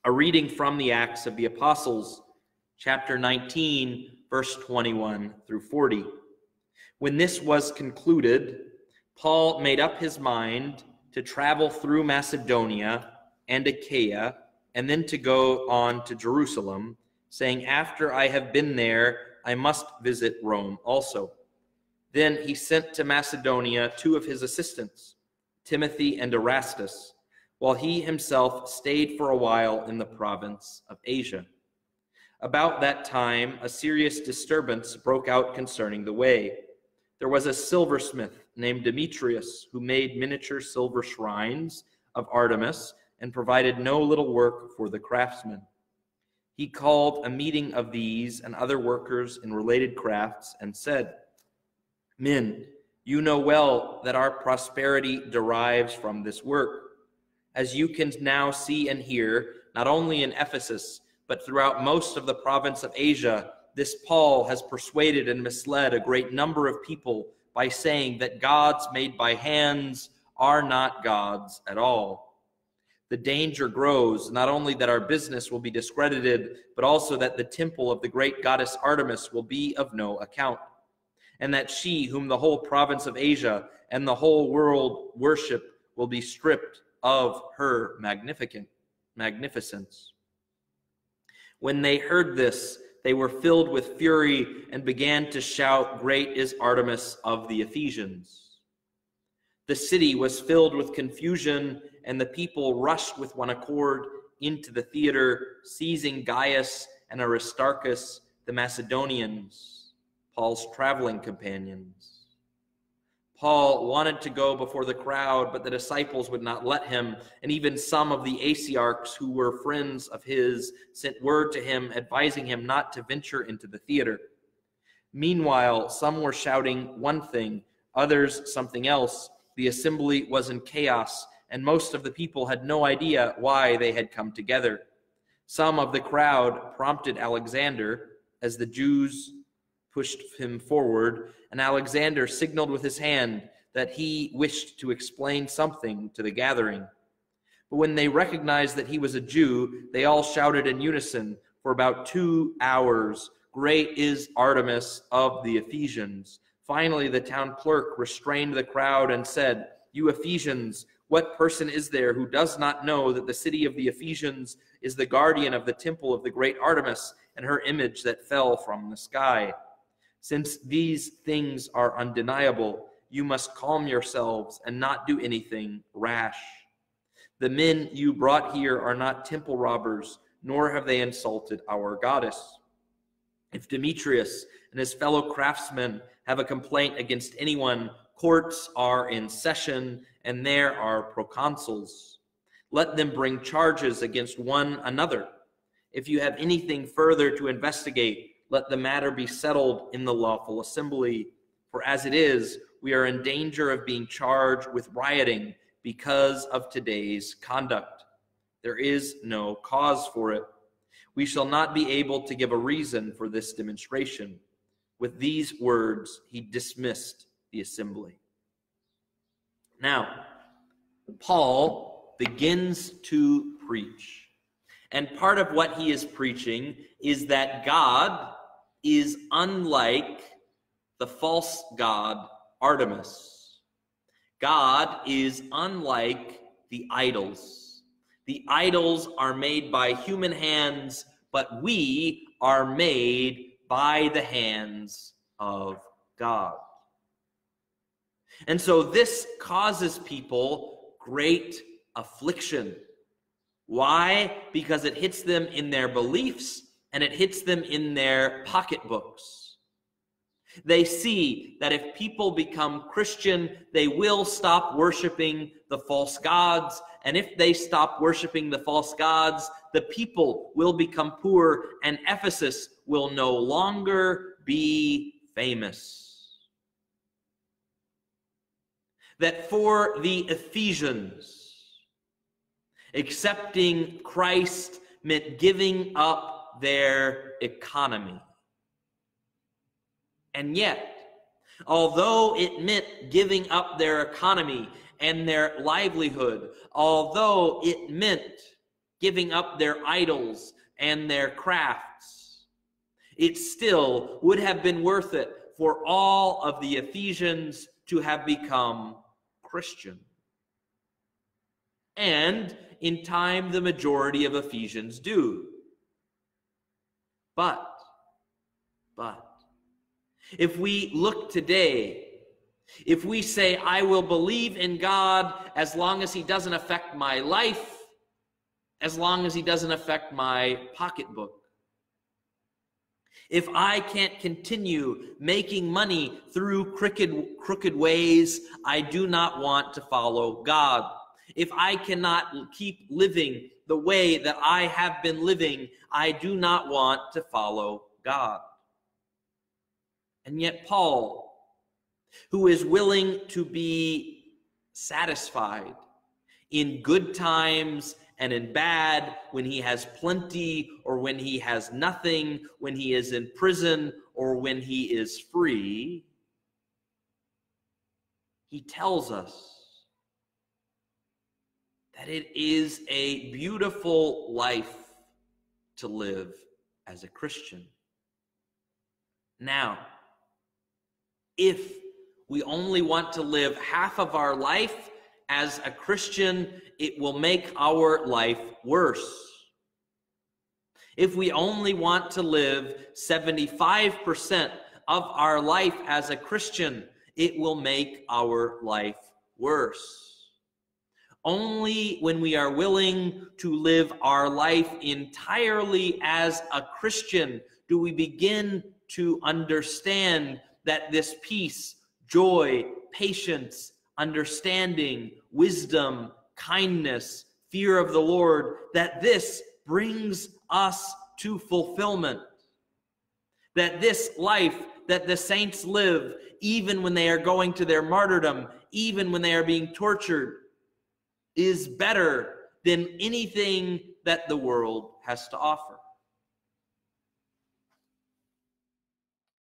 A reading from the Acts of the Apostles, chapter 19, verse 21 through 40. When this was concluded, Paul made up his mind to travel through Macedonia and Achaia, and then to go on to Jerusalem, saying, "After I have been there, I must visit Rome also." Then he sent to Macedonia 2 of his assistants, Timothy and Erastus, while he himself stayed for a while in the province of Asia. About that time, a serious disturbance broke out concerning the way. There was a silversmith named Demetrius who made miniature silver shrines of Artemis and provided no little work for the craftsmen. He called a meeting of these and other workers in related crafts and said, "Men, you know well that our prosperity derives from this work. As you can now see and hear, not only in Ephesus, but throughout most of the province of Asia, this Paul has persuaded and misled a great number of people by saying that gods made by hands are not gods at all. The danger grows, not only that our business will be discredited, but also that the temple of the great goddess Artemis will be of no account, and that she, whom the whole province of Asia and the whole world worship, will be stripped of her magnificence." When they heard this, they were filled with fury and began to shout, "Great is Artemis of the Ephesians." The city was filled with confusion, and the people rushed with one accord into the theater, seizing Gaius and Aristarchus, the Macedonians, Paul's traveling companions. Paul wanted to go before the crowd, but the disciples would not let him, and even some of the Asiarchs, who were friends of his, sent word to him, advising him not to venture into the theater. Meanwhile, some were shouting one thing, others something else. The assembly was in chaos, and most of the people had no idea why they had come together. Some of the crowd prompted Alexander, as the Jews pushed him forward, and Alexander signaled with his hand that he wished to explain something to the gathering. But when they recognized that he was a Jew, they all shouted in unison for about 2 hours, "Great is Artemis of the Ephesians." Finally, the town clerk restrained the crowd and said, "You Ephesians, what person is there who does not know that the city of the Ephesians is the guardian of the temple of the great Artemis and her image that fell from the sky? Since these things are undeniable, you must calm yourselves and not do anything rash. The men you brought here are not temple robbers, nor have they insulted our goddess. If Demetrius and his fellow craftsmen have a complaint against anyone, courts are in session, and there are proconsuls. Let them bring charges against one another. If you have anything further to investigate, let the matter be settled in the lawful assembly. For as it is, we are in danger of being charged with rioting because of today's conduct. There is no cause for it. We shall not be able to give a reason for this demonstration." With these words, he dismissed the assembly. Now, Paul begins to preach. And part of what he is preaching is that God is unlike the false god Artemis. God is unlike the idols. The idols are made by human hands, but we are made by the hands of God. And so this causes people great affliction. Why? Because it hits them in their beliefs and it hits them in their pocketbooks. They see that if people become Christian, they will stop worshiping the false gods. And if they stop worshiping the false gods, the people will become poor and Ephesus will no longer be famous. That for the Ephesians, accepting Christ meant giving up their economy. And yet, although it meant giving up their economy and their livelihood, although it meant giving up their idols and their crafts, it still would have been worth it for all of the Ephesians to have become Christian. And in time, the majority of Ephesians do. But, if we look today, if we say, I will believe in God as long as he doesn't affect my life, as long as he doesn't affect my pocketbook, if I can't continue making money through crooked ways, I do not want to follow God. If I cannot keep living the way that I have been living, I do not want to follow God. And yet Paul, who is willing to be satisfied in good times and in bad, when he has plenty or when he has nothing, when he is in prison or when he is free, he tells us that it is a beautiful life to live as a Christian. Now, if we only want to live half of our life as a Christian, it will make our life worse. If we only want to live 75% of our life as a Christian, it will make our life worse. Only when we are willing to live our life entirely as a Christian do we begin to understand that this peace, joy, patience, understanding, wisdom, kindness, fear of the Lord, that this brings us to fulfillment. That this life that the saints live, even when they are going to their martyrdom, even when they are being tortured, is better than anything that the world has to offer.